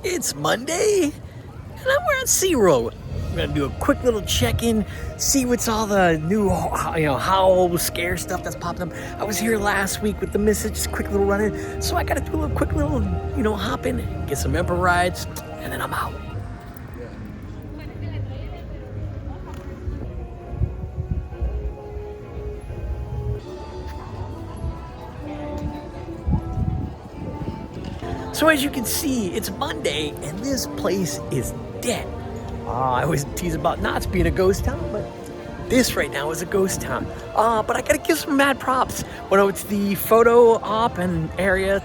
It's Monday, and we're at SeaWorld. We're gonna do a quick little check-in, see what's all the new, Howl-O-Scare stuff that's popped up. I was here last week with the missus, just a quick little run-in. So I gotta do a quick little, hop in, get some Emperor rides, and then I'm out. So as you can see, it's Monday, and this place is dead. I always tease about not being a ghost town, but this right now is a ghost town. But I gotta give some mad props. When I went to the photo op and area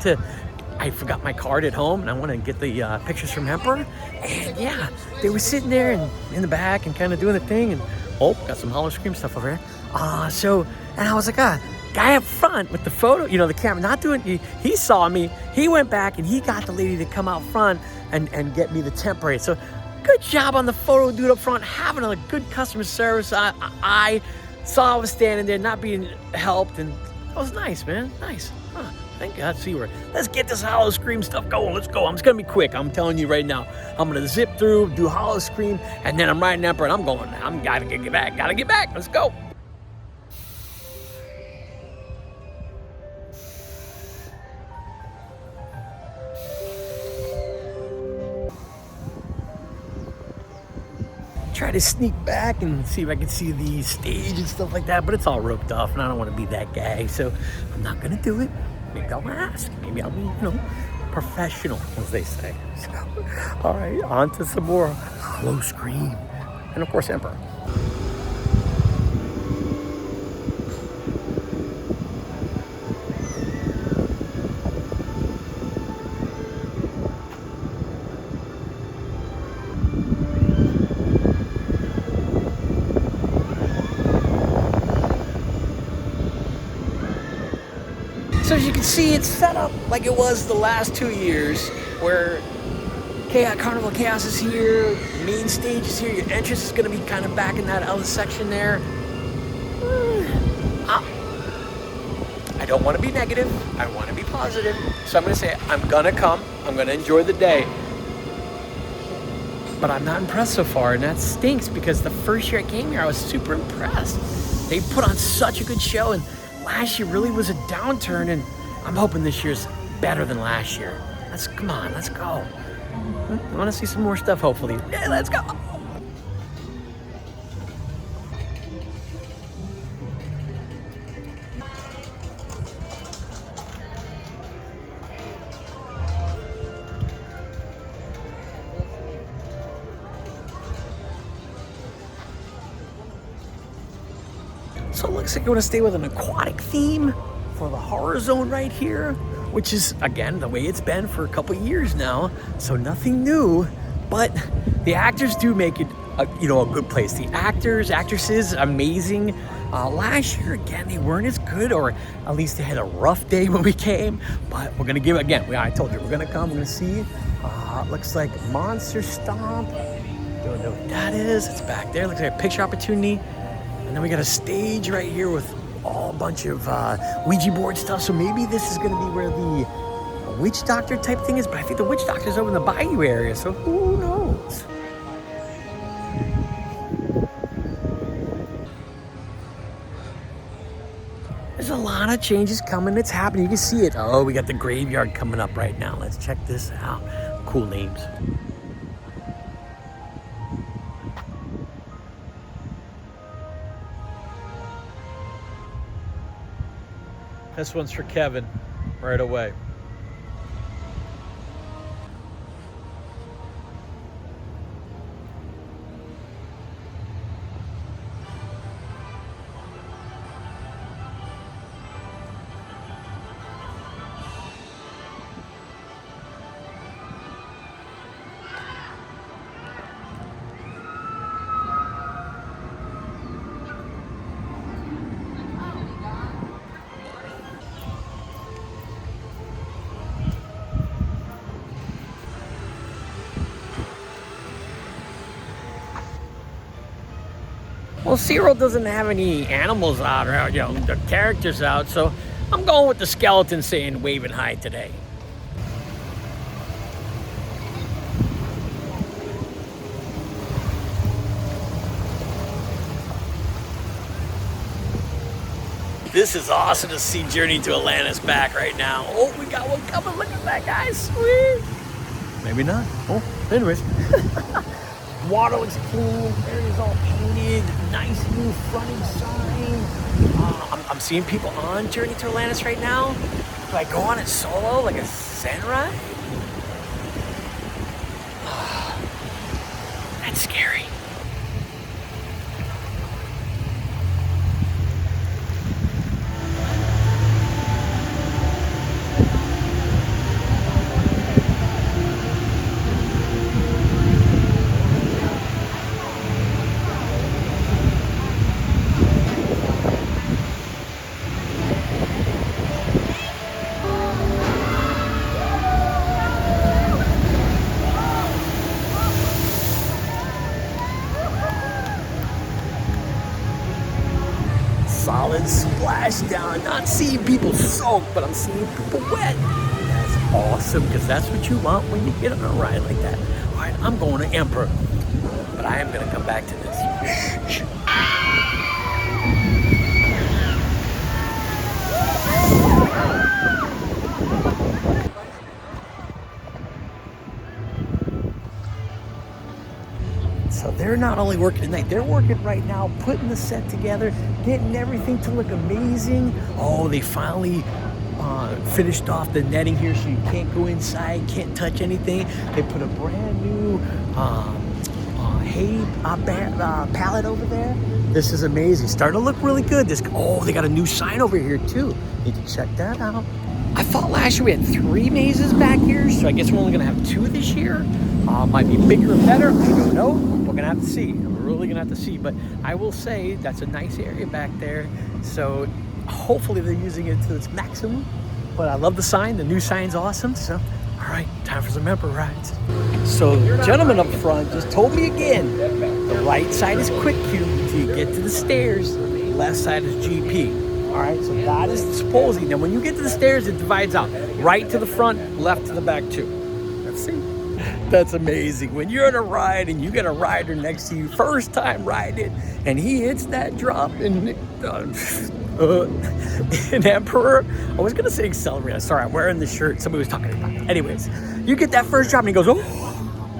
I forgot my card at home, and I wanted to get the pictures from Emperor. And yeah, they were sitting there and in the back and kind of doing the thing. And got some Howl-O-Scream stuff over here. And I was like, guy up front with the photo, the camera, not doing, he saw me, he went back and he got the lady to come out front and get me the temporary. So good job on the photo dude up front, having a good customer service. I saw I was standing there not being helped, and that was nice, man, nice. Thank God, SeaWorld. Let's get this Howl-O-Scream stuff going. Let's go. It's gonna be quick. I'm telling you right now. I'm gonna zip through, do Howl-O-Scream, and then I'm riding Emperor, and I'm going. Gotta get back. Let's go. Try to sneak back and see if I can see the stage and stuff like that, but it's all roped off, and I don't want to be that guy, so I'm not gonna do it. Maybe I'll ask. Maybe I'll be, professional, as they say. So, all right, on to some more Howl-O-Scream, and of course, Emperor. So as you can see, it's set up like it was the last 2 years, where Carnival Chaos is here, main stage is here, your entrance is going to be kind of back in that other section there. I don't want to be negative, I want to be positive, so I'm going to say I'm going to come, I'm going to enjoy the day. But I'm not impressed so far, and that stinks, because the first year I came here, I was super impressed. They put on such a good show, and last year really was a downturn, and I'm hoping this year's better than last year. Come on, let's go. I want to see some more stuff, hopefully. Yeah, let's go. So it looks like we're gonna stay with an aquatic theme for the horror zone right here, which is, again, the way it's been for a couple years now. So nothing new, but the actors do make it a good place. The actresses, amazing. Last year, again, they weren't as good, or at least they had a rough day when we came, but we're gonna give it again. I told you, we're gonna come, we're gonna see. Looks like Monster Stomp. Don't know what that is. It's back there. Looks like a picture opportunity. And then we got a stage right here with a bunch of Ouija board stuff. So maybe this is going to be where the witch doctor type thing is. But I think the witch doctor's over in the bayou area. So who knows? There's a lot of changes coming. It's happening. You can see it. Oh, we got the graveyard coming up right now. Let's check this out. Cool names. This one's for Kevin, right away. Well, SeaWorld doesn't have any animals out, or the characters out, so I'm going with the skeleton saying waving hi today. This is awesome to see Journey to Atlantis back right now. Oh, we got one coming. Look at that, guys. Sweet. Maybe not. Oh, anyways. Water looks clean. Area's all painted. Nice new fronting sign. I'm seeing people on Journey to Atlantis right now. Do I go on it solo like a sand ride? That's scary. Solid splashdown. Not seeing people soak, but I'm seeing people wet. That's awesome, because that's what you want when you get on a ride like that. All right, I'm going to Emperor, but I am going to come back to this. So they're not only working tonight, they're working right now, putting the set together, getting everything to look amazing. Oh, they finally finished off the netting here, so you can't go inside, can't touch anything. They put a brand new hay pallet over there. This is amazing. Starting to look really good. They got a new sign over here too. Need to check that out. I thought last year we had 3 mazes back here, so I guess we're only gonna have 2 this year. Might be bigger and better, I don't know. We're gonna have to see. We're really gonna have to see, but I will say that's a nice area back there. So hopefully they're using it to its maximum. But I love the sign. The new sign's awesome. So, all right, time for some Emperor rides. So the gentleman up front just told me again, the right side is quick queue until you get to the stairs. Left side is GP. All right, so that is supposing. Now, when you get to the stairs, it divides out. Right to the front, left to the back too. Let's see. That's amazing. When you're on a ride and you get a rider next to you, first time riding, and he hits that drop in Emperor. I was gonna say Accelerator. Sorry, I'm wearing the shirt somebody was talking about. Anyways, you get that first drop and he goes, oh,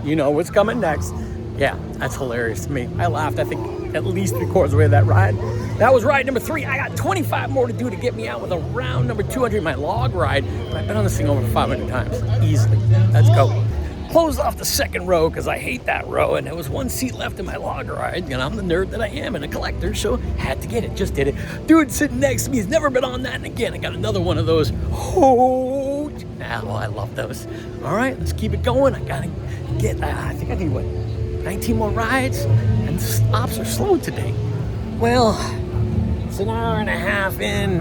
you know what's coming next. Yeah, that's hilarious to me. I laughed, I think, at least 3/4 of the way of that ride. That was ride number 3. I got 25 more to do to get me out with a round number 200, my log ride. But I've been on this thing over 500 times, easily. Let's go. Closed off the second row because I hate that row, and there was 1 seat left in my log ride, and I'm the nerd that I am and a collector, so had to get it, just did it. Dude sitting next to me has never been on that, and again, I got another one of those. Oh, well, I love those. All right, let's keep it going. I gotta get, I think I need, 19 more rides, and the stops are slow today. Well, it's an hour and a half in.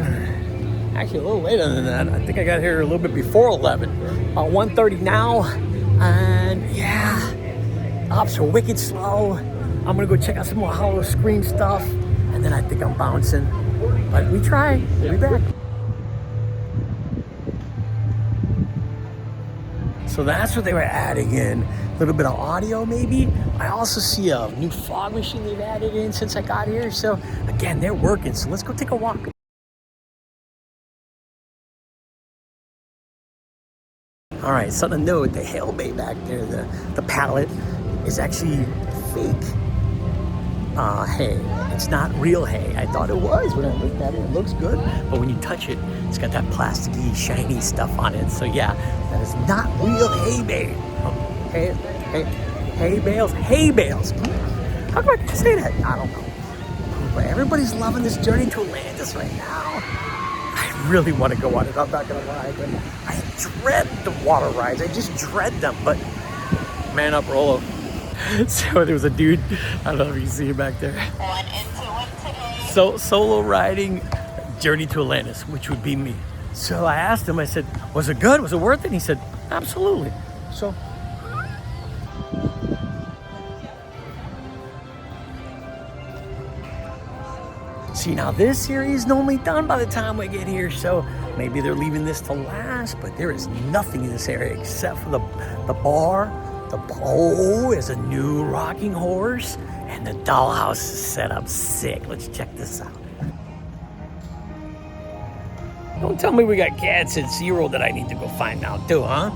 Actually, a little later than that. I think I got here a little bit before 11. About 1:30 now. And yeah, ops are wicked slow. I'm gonna go check out some more Howl-O-Scream stuff, and then I think I'm bouncing. But we try. We'll be back. So that's what they were adding in. A little bit of audio maybe. I also see a new fog machine they've added in since I got here. So again, they're working. So let's go take a walk. All right, something to note, the hail bay back there, the pallet is actually fake hay. It's not real hay. I thought it was when I looked at it. It looks good, but when you touch it, it's got that plasticky, shiny stuff on it. So yeah, that is not real hay bay. Hay bales. How come I can say that? I don't know. But everybody's loving this Journey to Atlantis right now. I really want to go on it, I'm not gonna lie, but I dread the water rides. I just dread them, but man up, Rolo. So there was a dude, I don't know if you can see him back there. So solo riding Journey to Atlantis, which would be me. So I asked him, I said, was it good? Was it worth it? And he said, absolutely. So. See, now this series is normally done by the time we get here, so maybe they're leaving this to last, but there is nothing in this area except for the bar. Oh, there's a new rocking horse, and the dollhouse is set up sick. Let's check this out. Don't tell me we got cats at SeaWorld that I need to go find out too, huh?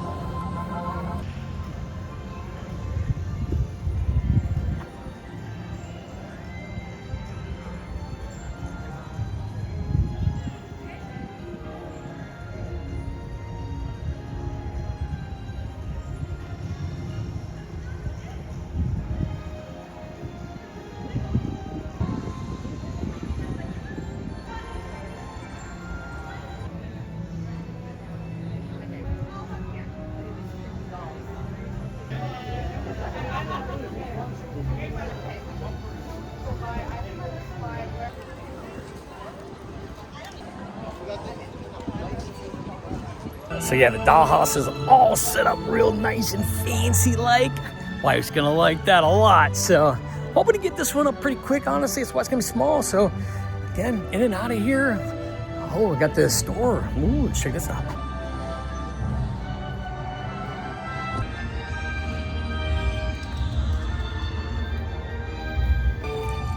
So yeah, the dollhouse is all set up real nice and fancy like. Wife's gonna like that a lot. So hoping to get this one up pretty quick, honestly. It's why it's gonna be small. So again, in and out of here. Oh, we got the store. Ooh, let's check this out.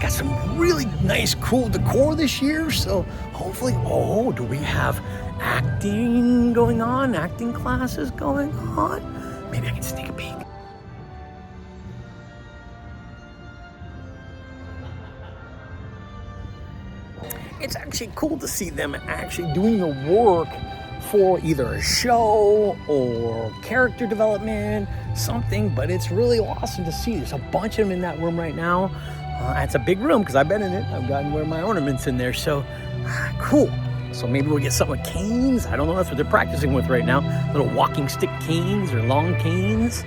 Got some really nice, cool decor this year. So hopefully, oh, do we have acting going on? Acting classes going on? Maybe I can sneak a peek. It's actually cool to see them actually doing the work for either a show or character development, something, but it's really awesome to see. There's a bunch of them in that room right now. It's a big room because I've been in it. I've gotten one of my ornaments in there, so cool. So maybe we'll get some with canes. I don't know, that's what they're practicing with right now. Little walking stick canes or long canes.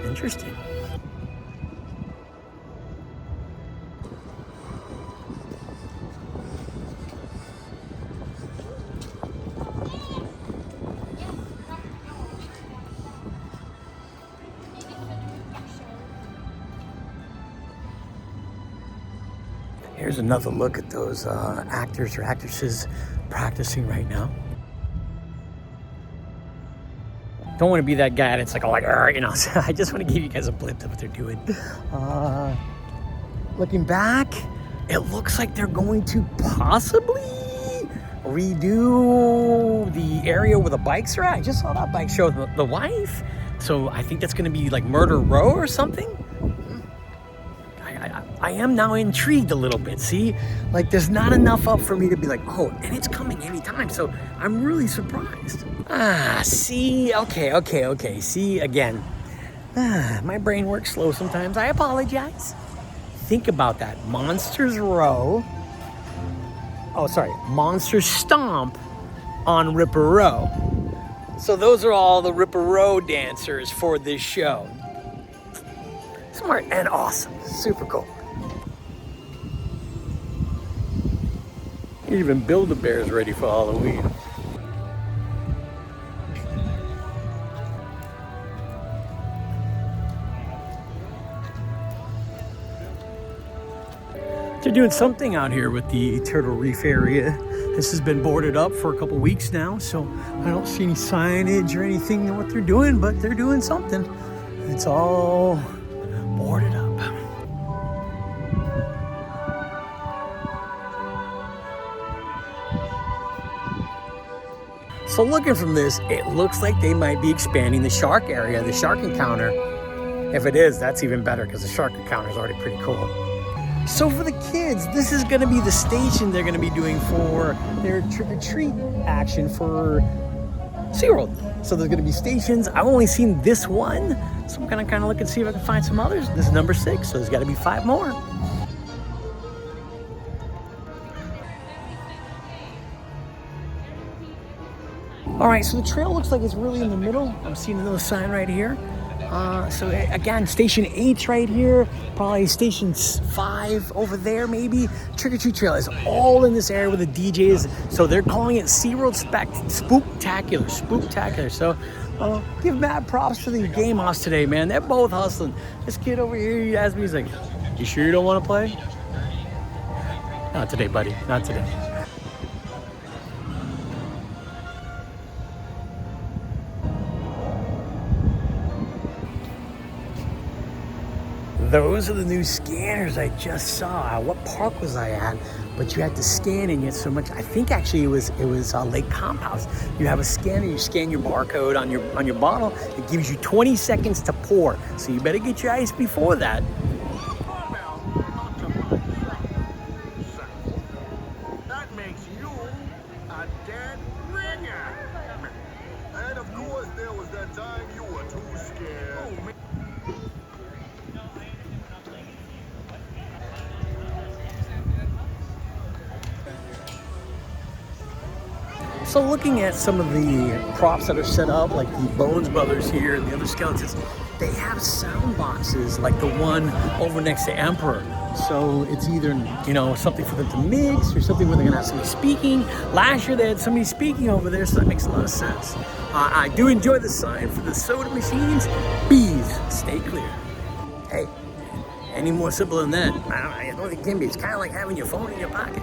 Interesting. Here's another look at those actors or actresses practicing right now. Don't want to be that guy that's like, you know, so I just want to give you guys a glimpse of what they're doing. Looking back, it looks like they're going to possibly redo the area where the bikes are at. I just saw that bike show with the wife. So I think that's going to be like Murder Row or something. I am now intrigued a little bit, see? Like, there's not enough up for me to be like, oh, and it's coming anytime, so I'm really surprised. See? Okay. See, again, my brain works slow sometimes. I apologize. Think about that. Monsters Row. Oh, sorry. Monster Stomp on Ripper Row. So those are all the Ripper Row dancers for this show. Smart and awesome. Super cool. Even Build-A-Bear's ready for Halloween. They're doing something out here with the Turtle Reef area. This has been boarded up for a couple weeks now, so I don't see any signage or anything on what they're doing, but they're doing something. It's all boarded up. So looking from this, it looks like they might be expanding the shark area, the shark encounter. If it is, that's even better because the shark encounter is already pretty cool. So for the kids, this is going to be the station they're going to be doing for their trick-or-treat action for SeaWorld. So there's going to be stations. I've only seen this one, so I'm going to kind of look and see if I can find some others. This is number 6, so there's got to be 5 more. All right, so the trail looks like it's really in the middle. I'm seeing another sign right here. So again, station 8's right here, probably station 5 over there maybe. Trick-or-treat trail is all in this area with the DJs. So they're calling it SeaWorld Spooktacular. So give mad props to the game house today, man. They're both hustling. This kid over here, he asked me, he's like, you sure you don't want to play? Not today, buddy, not today. Those are the new scanners I just saw. What park was I at? But you had to scan and yet so much. I think actually it was Lake Comp House. You have a scanner, you scan your barcode on your bottle. It gives you 20 seconds to pour. So you better get your ice before that. That makes you a dead ringer. And of course there was that time you were too scared. Oh, man. So looking at some of the props that are set up, like the Bones Brothers here and the other skeletons, they have sound boxes like the one over next to Emperor. So it's either, you know, something for them to mix or something where they're gonna have somebody speaking. Last year they had somebody speaking over there, so that makes a lot of sense. I do enjoy the sign for the soda machines. Bees, stay clear. Hey, any more simple than that? I don't think it can be. It's kind of like having your phone in your pocket.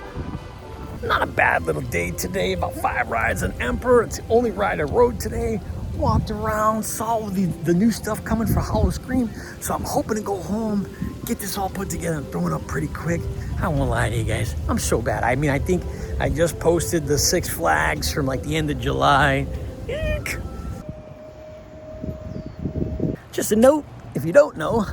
Not a bad little day today. About 5 rides on Emperor. It's the only ride I rode today. Walked around, saw the new stuff coming for Howl-O-Scream. So I'm hoping to go home, get this all put together and throw it up pretty quick. I won't lie to you guys. I'm so bad. I mean, I think I just posted the Six Flags from like the end of July. Eek. Just a note, if you don't know,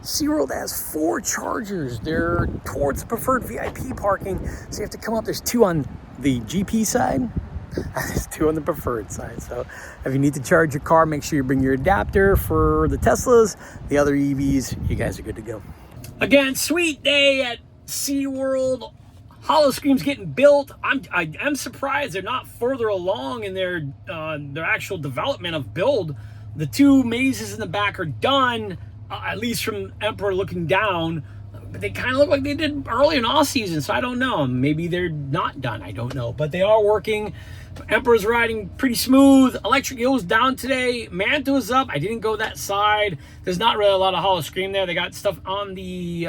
SeaWorld has 4 chargers. They're towards the preferred VIP parking. So you have to come up. There's 2 on the GP side. There's 2 on the preferred side. So if you need to charge your car, make sure you bring your adapter for the Teslas. The other EVs, you guys are good to go. Again, sweet day at SeaWorld. Howl-O-Scream's getting built. I'm surprised they're not further along in their actual development of build. The 2 mazes in the back are done. At least from Emperor looking down, but they kind of look like they did early in off season, so I don't know. Maybe they're not done, I don't know. But they are working. Emperor's riding pretty smooth. Electric Eagle's down today. Manto's up. I didn't go that side. There's not really a lot of Howl-O-Scream there. They got stuff on the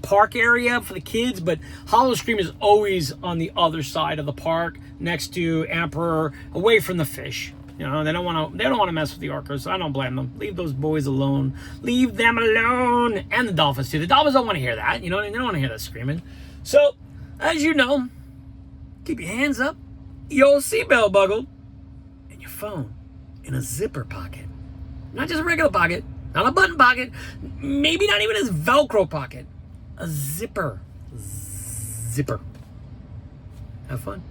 park area for the kids, but Howl-O-Scream is always on the other side of the park, next to Emperor, away from the fish. You know, they don't want to mess with the orcas, so I don't blame them. Leave those boys alone. Leave them alone. And the dolphins too. The dolphins don't want to hear that. You know, they don't want to hear that screaming. So, as you know, keep your hands up, your seatbelt buckled, and your phone in a zipper pocket. Not just a regular pocket, not a button pocket, maybe not even a Velcro pocket. A zipper. Zipper. Have fun.